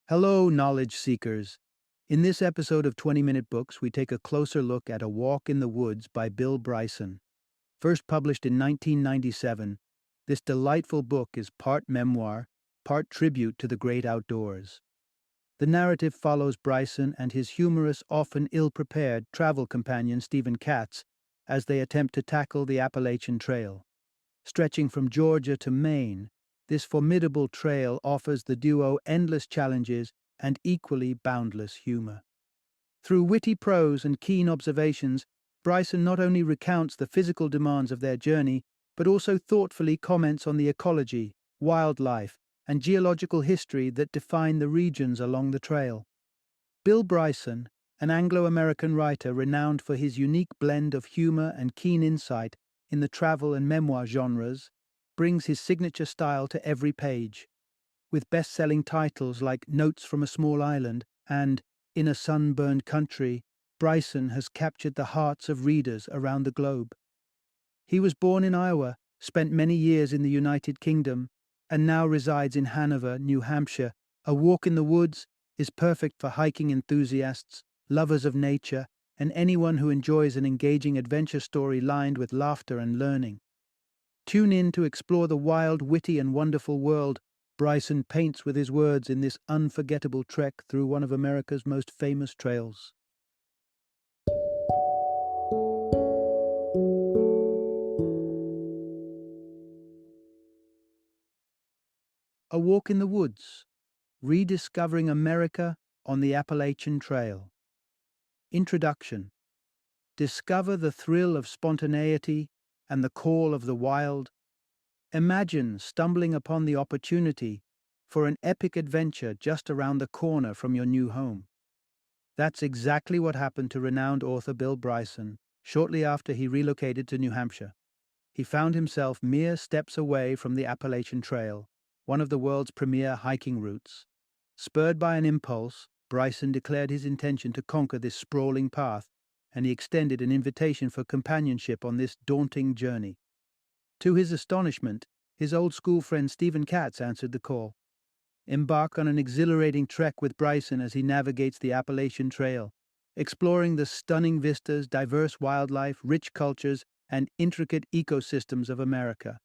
Hello, knowledge seekers. In this episode of 20-Minute Books, we take a closer look at A Walk in the Woods by Bill Bryson. First published in 1997, this delightful book is part memoir, part tribute to the great outdoors. The narrative follows Bryson and his humorous, often ill-prepared travel companion Stephen Katz as they attempt to tackle the Appalachian Trail. Stretching from Georgia to Maine, this formidable trail offers the duo endless challenges and equally boundless humor. Through witty prose and keen observations, Bryson not only recounts the physical demands of their journey, but also thoughtfully comments on the ecology, wildlife, and geological history that define the regions along the trail. Bill Bryson, an Anglo-American writer renowned for his unique blend of humor and keen insight in the travel and memoir genres, brings his signature style to every page. With best-selling titles like Notes from a Small Island and In a Sunburned Country, Bryson has captured the hearts of readers around the globe. He was born in Iowa, spent many years in the United Kingdom, and now resides in Hanover, New Hampshire. A Walk in the Woods is perfect for hiking enthusiasts, lovers of nature, and anyone who enjoys an engaging adventure story lined with laughter and learning. Tune in to explore the wild, witty, and wonderful world Bryson paints with his words in this unforgettable trek through one of America's most famous trails. A Walk in the Woods, Rediscovering America on the Appalachian Trail. Introduction. Discover the thrill of spontaneity and the call of the wild. Imagine stumbling upon the opportunity for an epic adventure just around the corner from your new home. That's exactly what happened to renowned author Bill Bryson shortly after he relocated to New Hampshire. He found himself mere steps away from the Appalachian Trail, one of the world's premier hiking routes. Spurred by an impulse, Bryson declared his intention to conquer this sprawling path, and he extended an invitation for companionship on this daunting journey. To his astonishment, his old school friend Stephen Katz answered the call. Embark on an exhilarating trek with Bryson as he navigates the Appalachian Trail, exploring the stunning vistas, diverse wildlife, rich cultures, and intricate ecosystems of America.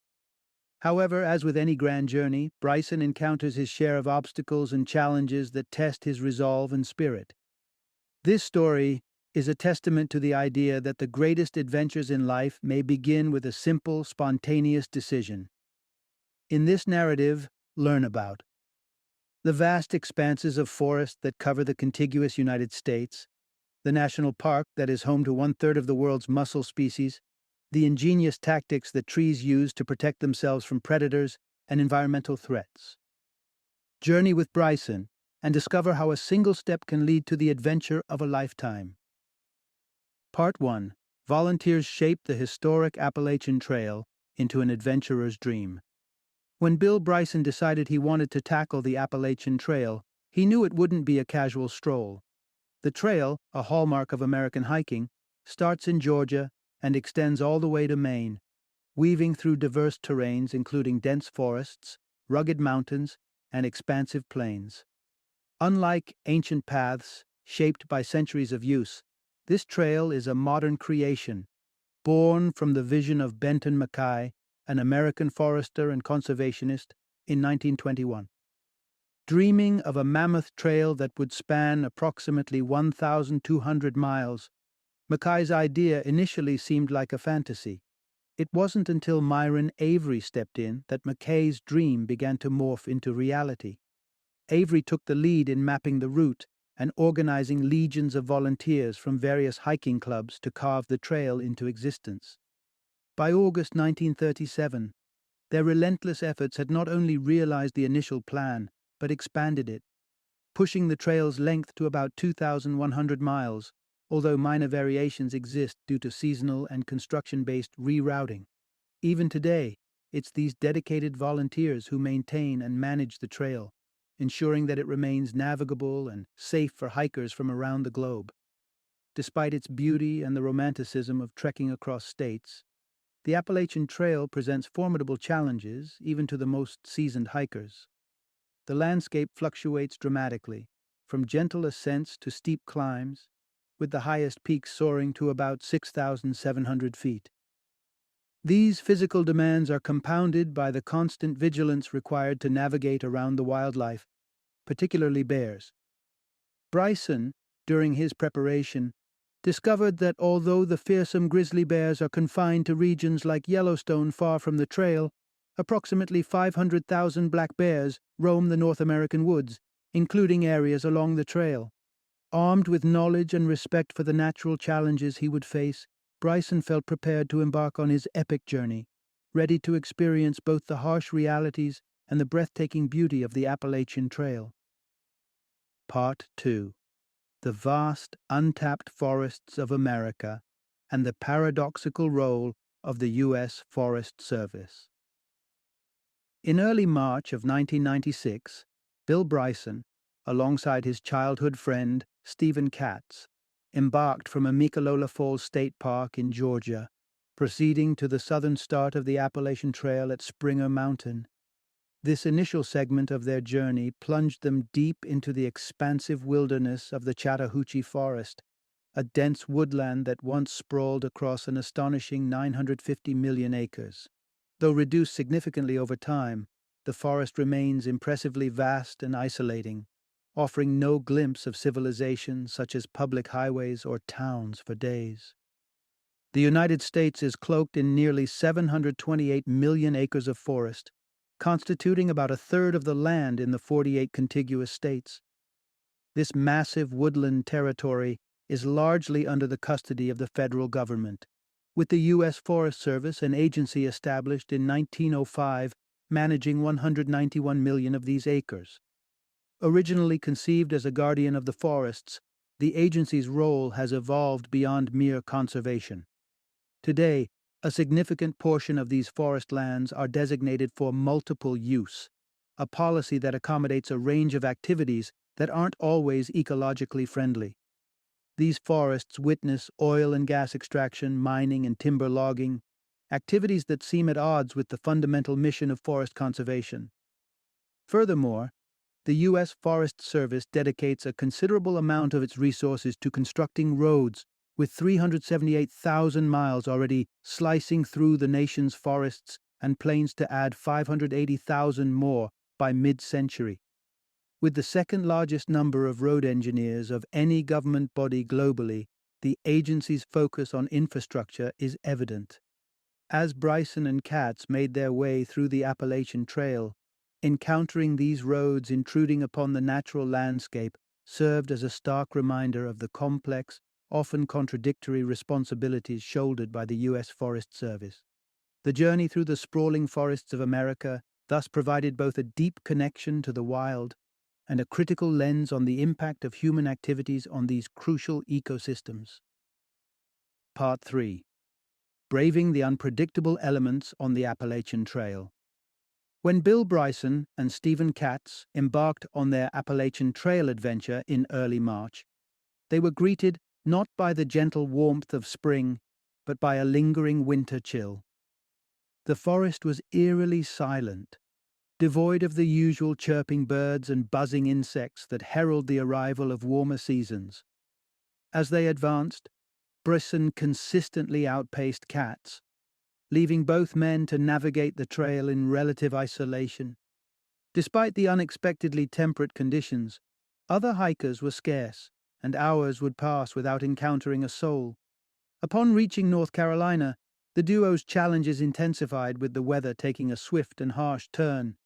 However, as with any grand journey, Bryson encounters his share of obstacles and challenges that test his resolve and spirit. This story is a testament to the idea that the greatest adventures in life may begin with a simple, spontaneous decision. In this narrative, learn about the vast expanses of forest that cover the contiguous United States, the national park that is home to one-third of the world's mussel species, the ingenious tactics that trees use to protect themselves from predators and environmental threats. Journey with Bryson and discover how a single step can lead to the adventure of a lifetime. Part 1. Volunteers shape the historic Appalachian Trail into an adventurer's dream. When Bill Bryson decided he wanted to tackle the Appalachian Trail, he knew it wouldn't be a casual stroll. The trail, a hallmark of American hiking, starts in Georgia and extends all the way to Maine, weaving through diverse terrains including dense forests, rugged mountains, and expansive plains. Unlike ancient paths shaped by centuries of use, this trail is a modern creation, born from the vision of Benton Mackay, an American forester and conservationist, in 1921. Dreaming of a mammoth trail that would span approximately 1,200 miles, Mackay's idea initially seemed like a fantasy. It wasn't until Myron Avery stepped in that Mackay's dream began to morph into reality. Avery took the lead in mapping the route and organizing legions of volunteers from various hiking clubs to carve the trail into existence. By August 1937, their relentless efforts had not only realized the initial plan, but expanded it, pushing the trail's length to about 2,100 miles, although minor variations exist due to seasonal and construction-based rerouting. Even today, it's these dedicated volunteers who maintain and manage the trail, ensuring that it remains navigable and safe for hikers from around the globe. Despite its beauty and the romanticism of trekking across states, the Appalachian Trail presents formidable challenges even to the most seasoned hikers. The landscape fluctuates dramatically, from gentle ascents to steep climbs, with the highest peaks soaring to about 6,700 feet. These physical demands are compounded by the constant vigilance required to navigate around the wildlife, particularly bears. Bryson, during his preparation, discovered that although the fearsome grizzly bears are confined to regions like Yellowstone far from the trail, approximately 500,000 black bears roam the North American woods, including areas along the trail. Armed with knowledge and respect for the natural challenges he would face, Bryson felt prepared to embark on his epic journey, ready to experience both the harsh realities and the breathtaking beauty of the Appalachian Trail. Part 2. The vast, untapped forests of America and the paradoxical role of the U.S. Forest Service. In early March of 1996, Bill Bryson, alongside his childhood friend Stephen Katz, embarked from Amicalola Falls State Park in Georgia, proceeding to the southern start of the Appalachian Trail at Springer Mountain. This initial segment of their journey plunged them deep into the expansive wilderness of the Chattahoochee Forest, a dense woodland that once sprawled across an astonishing 950 million acres. Though reduced significantly over time, the forest remains impressively vast and isolating, offering no glimpse of civilization such as public highways or towns for days. The United States is cloaked in nearly 728 million acres of forest, constituting about a third of the land in the 48 contiguous states. This massive woodland territory is largely under the custody of the federal government, with the U.S. Forest Service, an agency established in 1905, managing 191 million of these acres. Originally conceived as a guardian of the forests, the agency's role has evolved beyond mere conservation. Today, a significant portion of these forest lands are designated for multiple use, a policy that accommodates a range of activities that aren't always ecologically friendly. These forests witness oil and gas extraction, mining, and timber logging, activities that seem at odds with the fundamental mission of forest conservation. Furthermore, the U.S. Forest Service dedicates a considerable amount of its resources to constructing roads, with 378,000 miles already slicing through the nation's forests and plans to add 580,000 more by mid-century. With the second largest number of road engineers of any government body globally, the agency's focus on infrastructure is evident. As Bryson and Katz made their way through the Appalachian Trail, encountering these roads intruding upon the natural landscape served as a stark reminder of the complex, often contradictory responsibilities shouldered by the U.S. Forest Service. The journey through the sprawling forests of America thus provided both a deep connection to the wild and a critical lens on the impact of human activities on these crucial ecosystems. Part 3. Braving the unpredictable elements on the Appalachian Trail. When Bill Bryson and Stephen Katz embarked on their Appalachian Trail adventure in early March, they were greeted not by the gentle warmth of spring, but by a lingering winter chill. The forest was eerily silent, devoid of the usual chirping birds and buzzing insects that herald the arrival of warmer seasons. As they advanced, Bryson consistently outpaced Katz, leaving both men to navigate the trail in relative isolation. Despite the unexpectedly temperate conditions, other hikers were scarce, and hours would pass without encountering a soul. Upon reaching North Carolina, the duo's challenges intensified, with the weather taking a swift and harsh turn.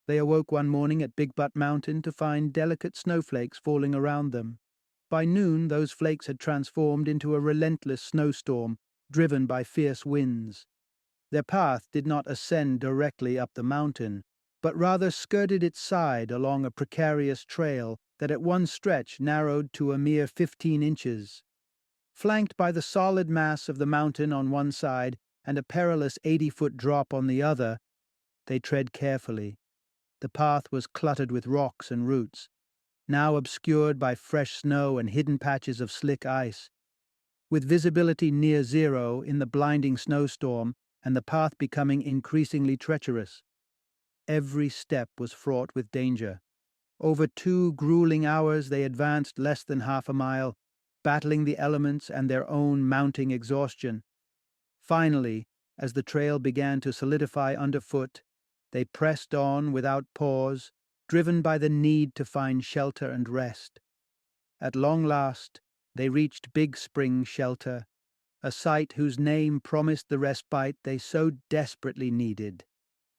They awoke one morning at Big Butte Mountain to find delicate snowflakes falling around them. By noon, those flakes had transformed into a relentless snowstorm, driven by fierce winds. Their path did not ascend directly up the mountain, but rather skirted its side along a precarious trail that at one stretch narrowed to a mere 15 inches. Flanked by the solid mass of the mountain on one side and a perilous 80-foot drop on the other, they tread carefully. The path was cluttered with rocks and roots, now obscured by fresh snow and hidden patches of slick ice. With visibility near zero in the blinding snowstorm and the path becoming increasingly treacherous, every step was fraught with danger. Over 2 grueling hours, they advanced less than half a mile, battling the elements and their own mounting exhaustion. Finally, as the trail began to solidify underfoot, they pressed on without pause, driven by the need to find shelter and rest. At long last, they reached Big Spring Shelter, a site whose name promised the respite they so desperately needed.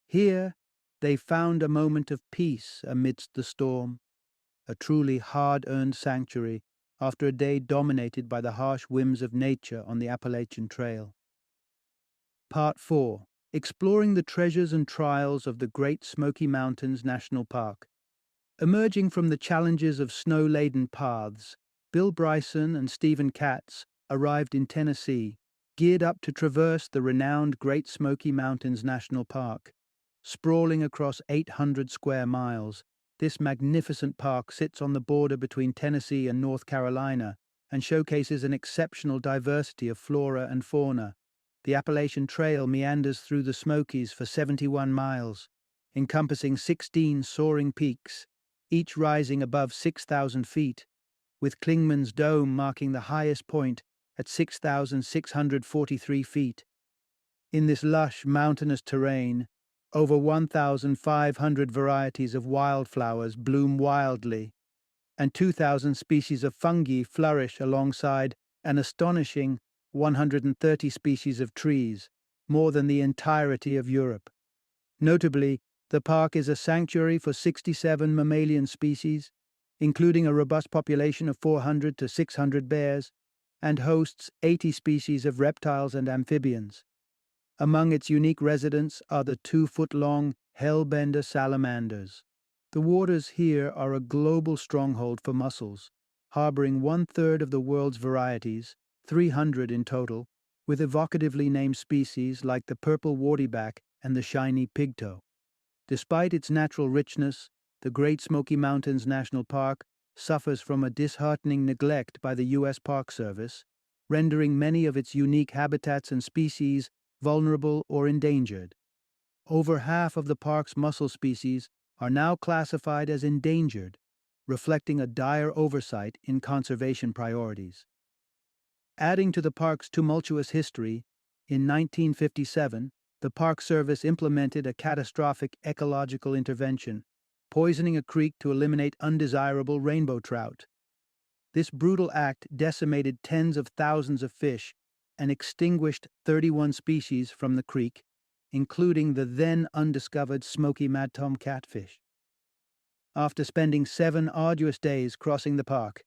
Here, they found a moment of peace amidst the storm, a truly hard-earned sanctuary after a day dominated by the harsh whims of nature on the Appalachian Trail. Part 4. Exploring the treasures and trials of the Great Smoky Mountains National Park. Emerging from the challenges of snow-laden paths, Bill Bryson and Stephen Katz arrived in Tennessee, geared up to traverse the renowned Great Smoky Mountains National Park. Sprawling across 800 square miles, this magnificent park sits on the border between Tennessee and North Carolina and showcases an exceptional diversity of flora and fauna. The Appalachian Trail meanders through the Smokies for 71 miles, encompassing 16 soaring peaks, each rising above 6,000 feet, with Klingman's Dome marking the highest point at 6,643 feet. In this lush mountainous terrain, over 1,500 varieties of wildflowers bloom wildly, and 2,000 species of fungi flourish alongside an astonishing 130 species of trees, more than the entirety of Europe. Notably, the park is a sanctuary for 67 mammalian species, including a robust population of 400 to 600 bears, and hosts 80 species of reptiles and amphibians. Among its unique residents are the 2-foot-long hellbender salamanders. The waters here are a global stronghold for mussels, harboring 1/3 of the world's varieties, 300 in total, with evocatively named species like the purple wartyback and the shiny pigtoe. Despite its natural richness, the Great Smoky Mountains National Park suffers from a disheartening neglect by the U.S. Park Service, rendering many of its unique habitats and species vulnerable or endangered. Over half of the park's mussel species are now classified as endangered, reflecting a dire oversight in conservation priorities. Adding to the park's tumultuous history, in 1957, the Park Service implemented a catastrophic ecological intervention, poisoning a creek to eliminate undesirable rainbow trout. This brutal act decimated tens of thousands of fish and extinguished 31 species from the creek, including the then undiscovered smoky madtom catfish. After spending 7 arduous days crossing the park,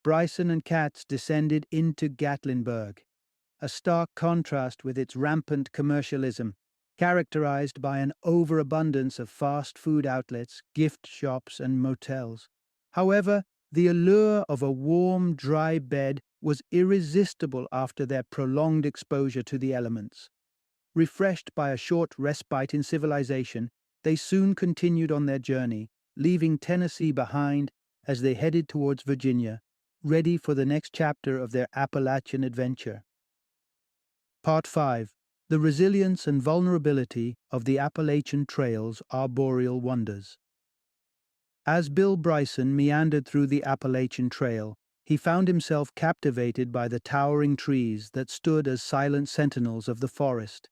Bryson and Katz descended into Gatlinburg, a stark contrast with its rampant commercialism, characterized by an overabundance of fast food outlets, gift shops, and motels. However, the allure of a warm, dry bed was irresistible after their prolonged exposure to the elements. Refreshed by a short respite in civilization, they soon continued on their journey, leaving Tennessee behind as they headed towards Virginia, ready for the next chapter of their Appalachian adventure. Part 5. The Resilience and Vulnerability of the Appalachian Trail's Arboreal Wonders. As Bill Bryson meandered through the Appalachian Trail, he found himself captivated by the towering trees that stood as silent sentinels of the forest.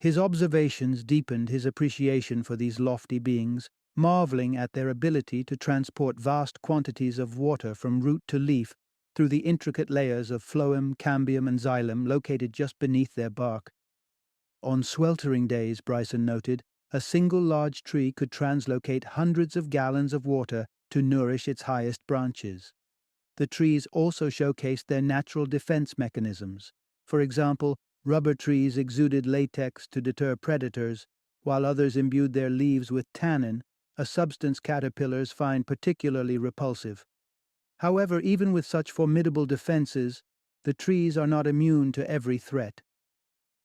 His observations deepened his appreciation for these lofty beings, marveling at their ability to transport vast quantities of water from root to leaf through the intricate layers of phloem, cambium, and xylem located just beneath their bark. On sweltering days, Bryson noted, a single large tree could translocate hundreds of gallons of water to nourish its highest branches. The trees also showcased their natural defense mechanisms. For example, rubber trees exuded latex to deter predators, while others imbued their leaves with tannin, a substance caterpillars find particularly repulsive. However, even with such formidable defenses, the trees are not immune to every threat.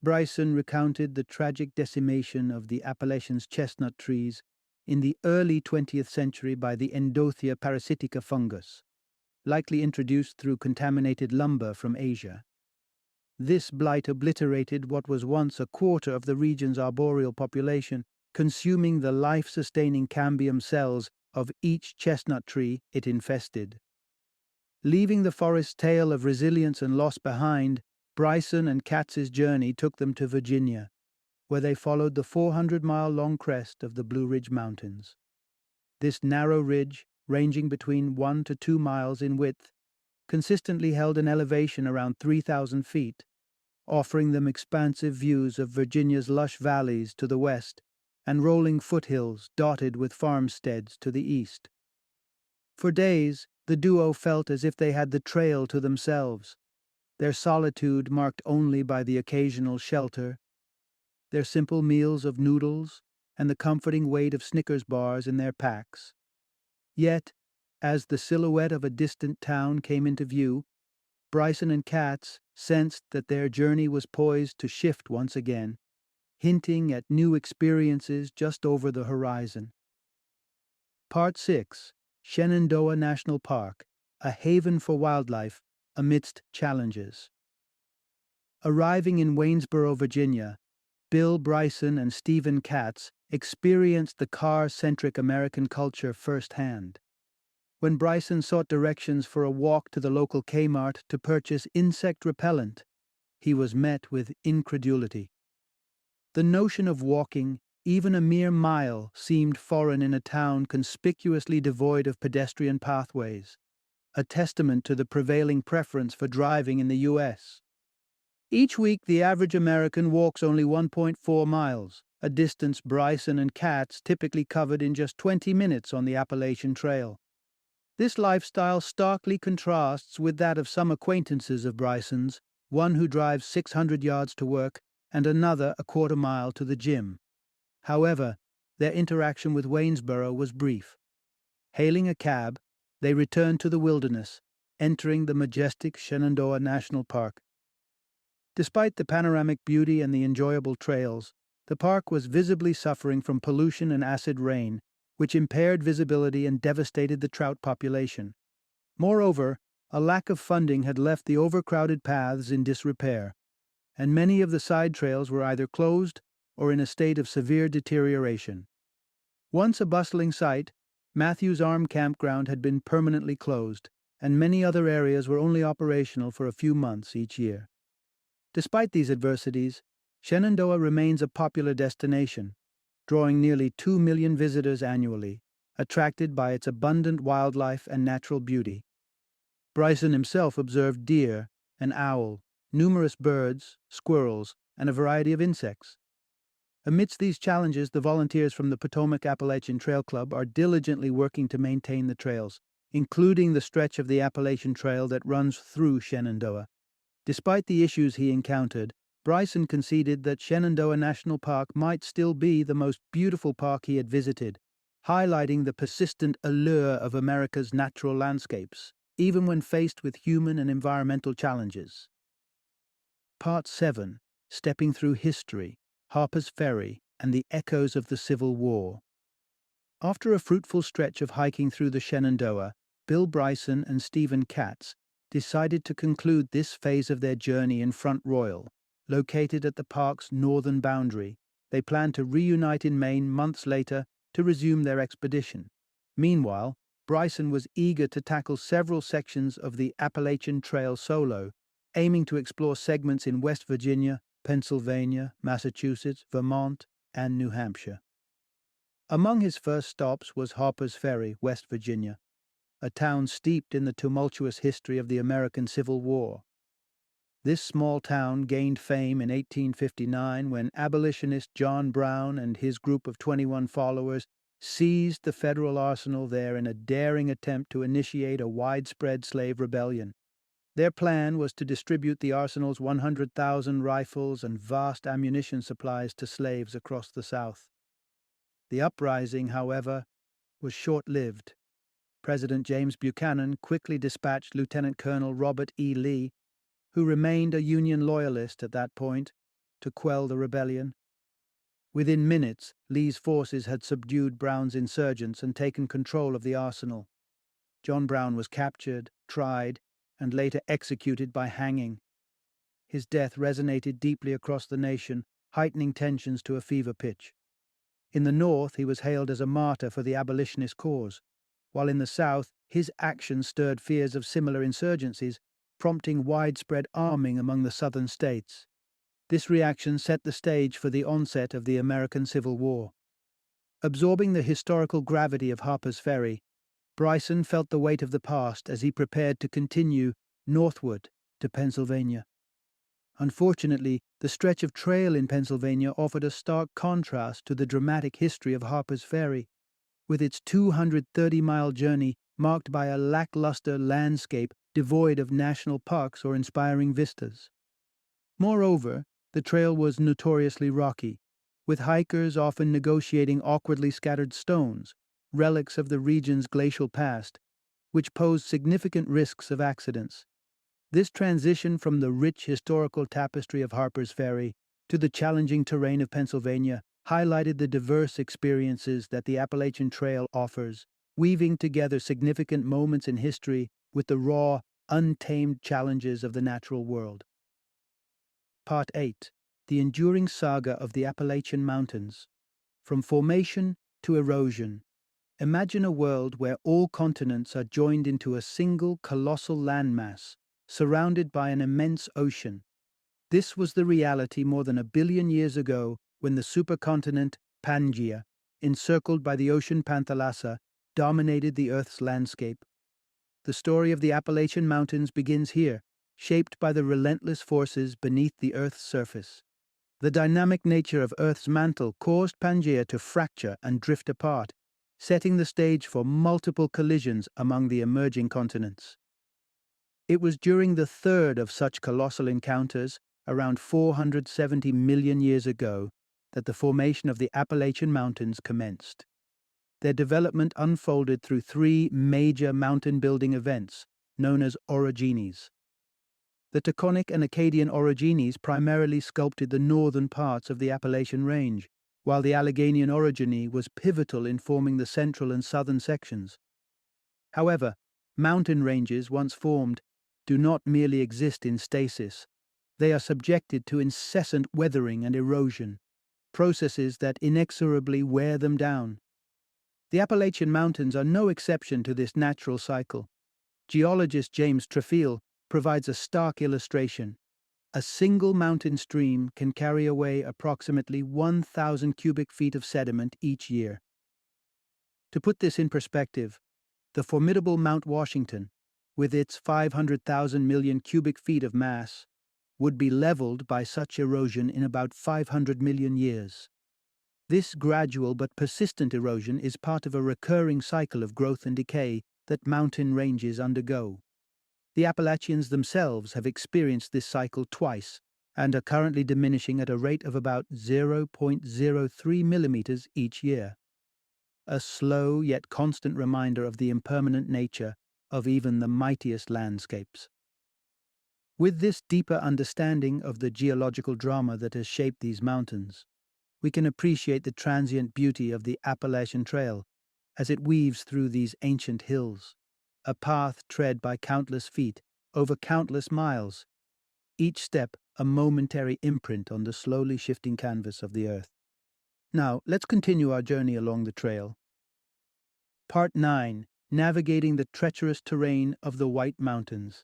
Bryson recounted the tragic decimation of the Appalachian's chestnut trees in the early 20th century by the Endothia parasitica fungus, likely introduced through contaminated lumber from Asia. This blight obliterated what was once a quarter of the region's arboreal population, consuming the life-sustaining cambium cells of each chestnut tree it infested. Leaving the forest's tale of resilience and loss behind, Bryson and Katz's journey took them to Virginia, where they followed the 400-mile-long crest of the Blue Ridge Mountains. This narrow ridge, ranging between 1 to 2 miles in width, consistently held an elevation around 3,000 feet, offering them expansive views of Virginia's lush valleys to the west and rolling foothills dotted with farmsteads to the east. For days, the duo felt as if they had the trail to themselves, their solitude marked only by the occasional shelter, their simple meals of noodles, and the comforting weight of Snickers bars in their packs. Yet, as the silhouette of a distant town came into view, Bryson and Katz sensed that their journey was poised to shift once again, hinting at new experiences just over the horizon. Part 6. Shenandoah National Park, a haven for wildlife amidst challenges. Arriving in Waynesboro, Virginia, Bill Bryson and Stephen Katz experienced the car-centric American culture firsthand. When Bryson sought directions for a walk to the local Kmart to purchase insect repellent, he was met with incredulity. The notion of walking even a mere mile seemed foreign in a town conspicuously devoid of pedestrian pathways, a testament to the prevailing preference for driving in the U.S. Each week, the average American walks only 1.4 miles, a distance Bryson and Katz typically covered in just 20 minutes on the Appalachian Trail. This lifestyle starkly contrasts with that of some acquaintances of Bryson's, one who drives 600 yards to work and another a quarter mile to the gym. However, their interaction with Waynesboro was brief. Hailing a cab, they returned to the wilderness, entering the majestic Shenandoah National Park. Despite the panoramic beauty and the enjoyable trails, the park was visibly suffering from pollution and acid rain, which impaired visibility and devastated the trout population. Moreover, a lack of funding had left the overcrowded paths in disrepair, and many of the side trails were either closed or in a state of severe deterioration. Once a bustling site, Matthews Arm Campground had been permanently closed, and many other areas were only operational for a few months each year. Despite these adversities, Shenandoah remains a popular destination, drawing nearly 2 million visitors annually, attracted by its abundant wildlife and natural beauty. Bryson himself observed deer, an owl, numerous birds, squirrels, and a variety of insects. Amidst these challenges, the volunteers from the Potomac Appalachian Trail Club are diligently working to maintain the trails, including the stretch of the Appalachian Trail that runs through Shenandoah. Despite the issues he encountered, Bryson conceded that Shenandoah National Park might still be the most beautiful park he had visited, highlighting the persistent allure of America's natural landscapes, even when faced with human and environmental challenges. Part 7. Stepping Through History, Harper's Ferry, and the Echoes of the Civil War. After a fruitful stretch of hiking through the Shenandoah, Bill Bryson and Stephen Katz decided to conclude this phase of their journey in Front Royal, located at the park's northern boundary. They planned to reunite in Maine months later to resume their expedition. Meanwhile, Bryson was eager to tackle several sections of the Appalachian Trail solo, aiming to explore segments in West Virginia, Pennsylvania, Massachusetts, Vermont, and New Hampshire. Among his first stops was Harper's Ferry, West Virginia, a town steeped in the tumultuous history of the American Civil War. This small town gained fame in 1859 when abolitionist John Brown and his group of 21 followers seized the federal arsenal there in a daring attempt to initiate a widespread slave rebellion. Their plan was to distribute the arsenal's 100,000 rifles and vast ammunition supplies to slaves across the South. The uprising, however, was short-lived. President James Buchanan quickly dispatched Lieutenant Colonel Robert E. Lee, who remained a Union loyalist at that point, to quell the rebellion. Within minutes, Lee's forces had subdued Brown's insurgents and taken control of the arsenal. John Brown was captured, tried, and later executed by hanging. His death resonated deeply across the nation, heightening tensions to a fever pitch. In the North, he was hailed as a martyr for the abolitionist cause, while in the South, his actions stirred fears of similar insurgencies, prompting widespread arming among the Southern states. This reaction set the stage for the onset of the American Civil War. Absorbing the historical gravity of Harper's Ferry, Bryson felt the weight of the past as he prepared to continue northward to Pennsylvania. Unfortunately, the stretch of trail in Pennsylvania offered a stark contrast to the dramatic history of Harper's Ferry, with its 230-mile journey marked by a lackluster landscape devoid of national parks or inspiring vistas. Moreover, the trail was notoriously rocky, with hikers often negotiating awkwardly scattered stones, relics of the region's glacial past, which posed significant risks of accidents. This transition from the rich historical tapestry of Harper's Ferry to the challenging terrain of Pennsylvania highlighted the diverse experiences that the Appalachian Trail offers, weaving together significant moments in history with the raw, untamed challenges of the natural world. Part 8. The enduring saga of the Appalachian Mountains. From formation to erosion. Imagine a world where all continents are joined into a single colossal landmass, surrounded by an immense ocean. This was the reality more than 1 billion years ago when the supercontinent Pangaea, encircled by the ocean Panthalassa, dominated the Earth's landscape. The story of the Appalachian Mountains begins here, shaped by the relentless forces beneath the Earth's surface. The dynamic nature of Earth's mantle caused Pangaea to fracture and drift apart, setting the stage for multiple collisions among the emerging continents. It was during the third of such colossal encounters, around 470 million years ago, that the formation of the Appalachian Mountains commenced. Their development unfolded through 3 major mountain-building events, known as orogenies. The Taconic and Acadian orogenies primarily sculpted the northern parts of the Appalachian Range, while the Alleghanian orogeny was pivotal in forming the central and southern sections. However, mountain ranges once formed do not merely exist in stasis. They are subjected to incessant weathering and erosion, processes that inexorably wear them down. The Appalachian Mountains are no exception to this natural cycle. Geologist James Trefil provides a stark illustration. A single mountain stream can carry away approximately 1,000 cubic feet of sediment each year. To put this in perspective, the formidable Mount Washington, with its 500,000 million cubic feet of mass, would be leveled by such erosion in about 500 million years. This gradual but persistent erosion is part of a recurring cycle of growth and decay that mountain ranges undergo. The Appalachians themselves have experienced this cycle twice and are currently diminishing at a rate of about 0.03 millimeters each year. A slow yet constant reminder of the impermanent nature of even the mightiest landscapes. With this deeper understanding of the geological drama that has shaped these mountains, we can appreciate the transient beauty of the Appalachian Trail as it weaves through these ancient hills, a path tread by countless feet over countless miles, each step a momentary imprint on the slowly shifting canvas of the earth. Now, let's continue our journey along the trail. Part 9. Navigating the treacherous terrain of the White Mountains.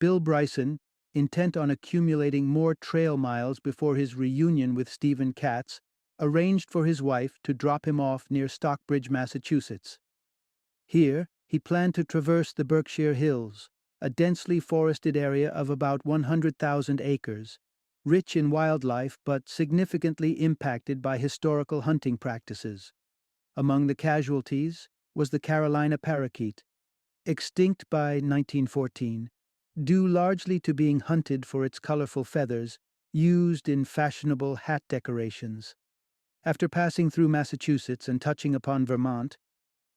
Bill Bryson, intent on accumulating more trail miles before his reunion with Stephen Katz, arranged for his wife to drop him off near Stockbridge, Massachusetts. Here, he planned to traverse the Berkshire Hills, a densely forested area of about 100,000 acres, rich in wildlife but significantly impacted by historical hunting practices. Among the casualties was the Carolina parakeet, extinct by 1914, due largely to being hunted for its colorful feathers used in fashionable hat decorations. After passing through Massachusetts and touching upon Vermont,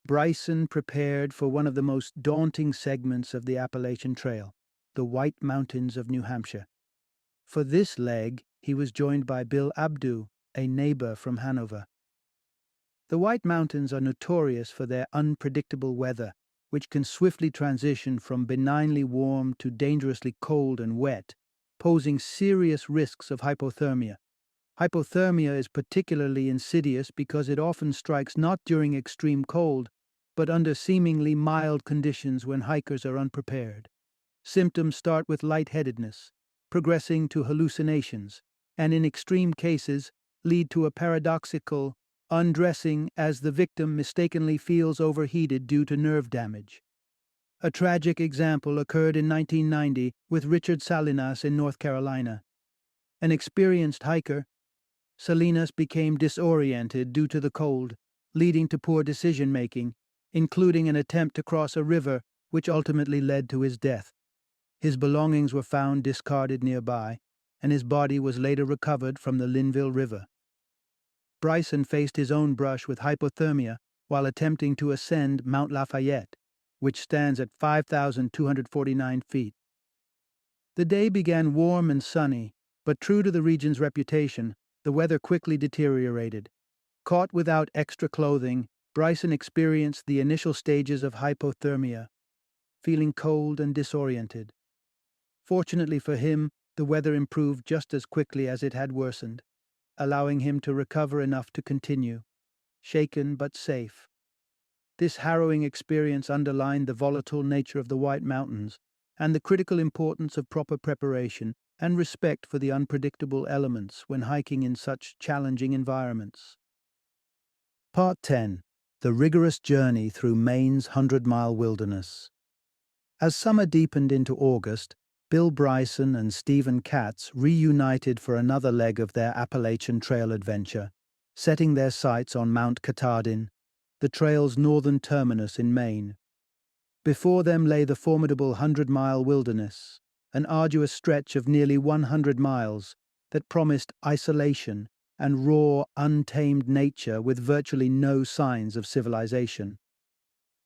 Bryson prepared for one of the most daunting segments of the Appalachian Trail, the White Mountains of New Hampshire. For this leg, he was joined by Bill Abdu, a neighbor from Hanover. The White Mountains are notorious for their unpredictable weather, which can swiftly transition from benignly warm to dangerously cold and wet, posing serious risks of hypothermia. Hypothermia is particularly insidious because it often strikes not during extreme cold, but under seemingly mild conditions when hikers are unprepared. Symptoms start with lightheadedness, progressing to hallucinations, and in extreme cases lead to a paradoxical undressing as the victim mistakenly feels overheated due to nerve damage. A tragic example occurred in 1990 with Richard Salinas in North Carolina. An experienced hiker, Salinas became disoriented due to the cold, leading to poor decision-making, including an attempt to cross a river which ultimately led to his death. His belongings were found discarded nearby, and his body was later recovered from the Linville River. Bryson faced his own brush with hypothermia while attempting to ascend Mount Lafayette, which stands at 5,249 feet. The day began warm and sunny, but true to the region's reputation, the weather quickly deteriorated. Caught without extra clothing, Bryson experienced the initial stages of hypothermia, feeling cold and disoriented. Fortunately for him, the weather improved just as quickly as it had worsened, allowing him to recover enough to continue, shaken but safe. This harrowing experience underlined the volatile nature of the White Mountains and the critical importance of proper preparation and respect for the unpredictable elements when hiking in such challenging environments. Part 10. The rigorous journey through Maine's 100-mile wilderness. As summer deepened into August, Bill Bryson and Stephen Katz reunited for another leg of their Appalachian Trail adventure, setting their sights on Mount Katahdin, the trail's northern terminus in Maine. Before them lay the formidable 100-mile wilderness, an arduous stretch of nearly 100 miles that promised isolation and raw, untamed nature with virtually no signs of civilization.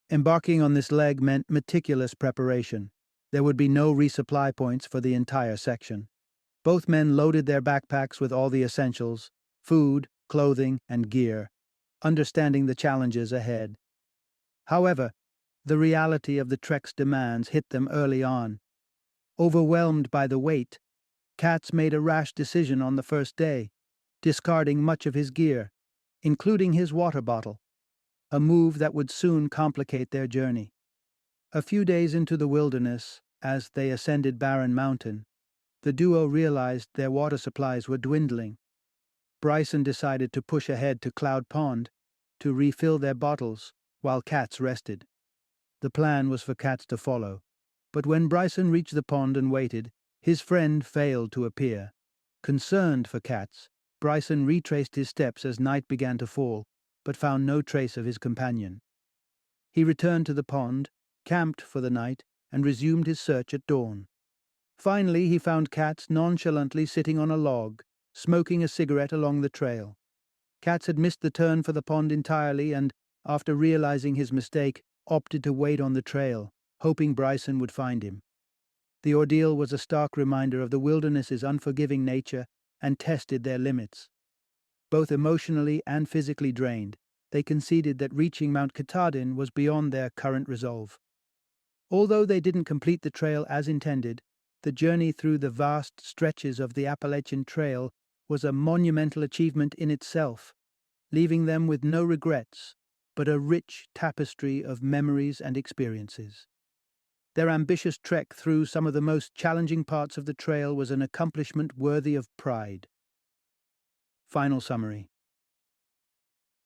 Embarking on this leg meant meticulous preparation. There would be no resupply points for the entire section. Both men loaded their backpacks with all the essentials: food, clothing, and gear, understanding the challenges ahead. However, the reality of the trek's demands hit them early on. Overwhelmed by the weight, Katz made a rash decision on the first day, discarding much of his gear, including his water bottle, a move that would soon complicate their journey. A few days into the wilderness, as they ascended Barren Mountain, the duo realized their water supplies were dwindling. Bryson decided to push ahead to Cloud Pond to refill their bottles while Katz rested. The plan was for Katz to follow, but when Bryson reached the pond and waited, his friend failed to appear. Concerned for Katz, Bryson retraced his steps as night began to fall, but found no trace of his companion. He returned to the pond, camped for the night, and resumed his search at dawn. Finally, he found Katz nonchalantly sitting on a log, smoking a cigarette along the trail. Katz had missed the turn for the pond entirely and, after realizing his mistake, opted to wait on the trail, hoping Bryson would find him. The ordeal was a stark reminder of the wilderness's unforgiving nature and tested their limits. Both emotionally and physically drained, they conceded that reaching Mount Katahdin was beyond their current resolve. Although they didn't complete the trail as intended, the journey through the vast stretches of the Appalachian Trail was a monumental achievement in itself, leaving them with no regrets, but a rich tapestry of memories and experiences. Their ambitious trek through some of the most challenging parts of the trail was an accomplishment worthy of pride. Final summary.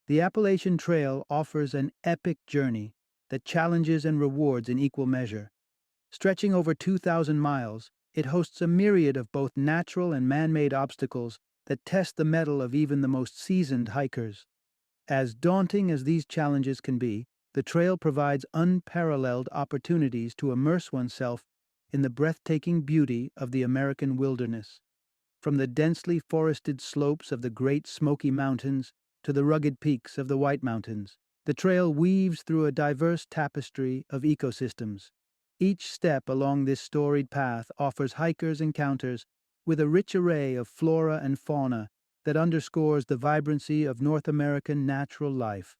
The Appalachian Trail offers an epic journey that challenges and rewards in equal measure. Stretching over 2,000 miles, it hosts a myriad of both natural and man-made obstacles that test the mettle of even the most seasoned hikers. As daunting as these challenges can be, the trail provides unparalleled opportunities to immerse oneself in the breathtaking beauty of the American wilderness. From the densely forested slopes of the Great Smoky Mountains to the rugged peaks of the White Mountains, the trail weaves through a diverse tapestry of ecosystems. Each step along this storied path offers hikers encounters with a rich array of flora and fauna that underscores the vibrancy of North American natural life.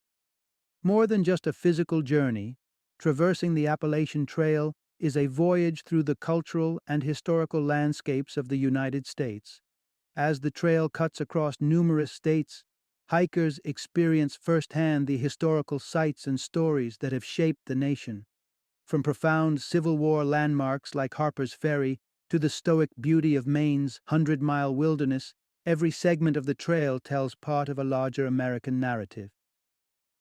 More than just a physical journey, traversing the Appalachian Trail is a voyage through the cultural and historical landscapes of the United States. As the trail cuts across numerous states, hikers experience firsthand the historical sites and stories that have shaped the nation. From profound Civil War landmarks like Harper's Ferry to the stoic beauty of Maine's 100-mile wilderness, every segment of the trail tells part of a larger American narrative.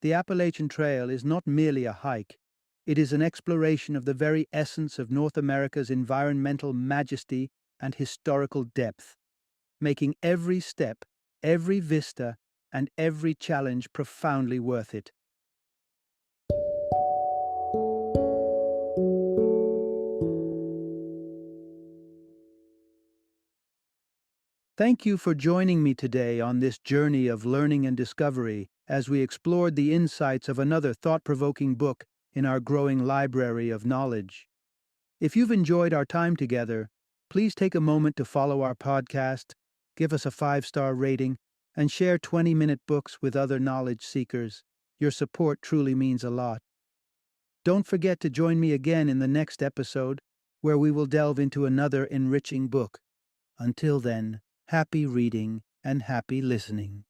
The Appalachian Trail is not merely a hike, it is an exploration of the very essence of North America's environmental majesty and historical depth, making every step, every vista, and every challenge profoundly worth it. Thank you for joining me today on this journey of learning and discovery as we explored the insights of another thought-provoking book in our growing library of knowledge. If you've enjoyed our time together, please take a moment to follow our podcast, give us a 5-star rating, and share 20-minute books with other knowledge seekers. Your support truly means a lot. Don't forget to join me again in the next episode, where we will delve into another enriching book. Until then, happy reading and happy listening.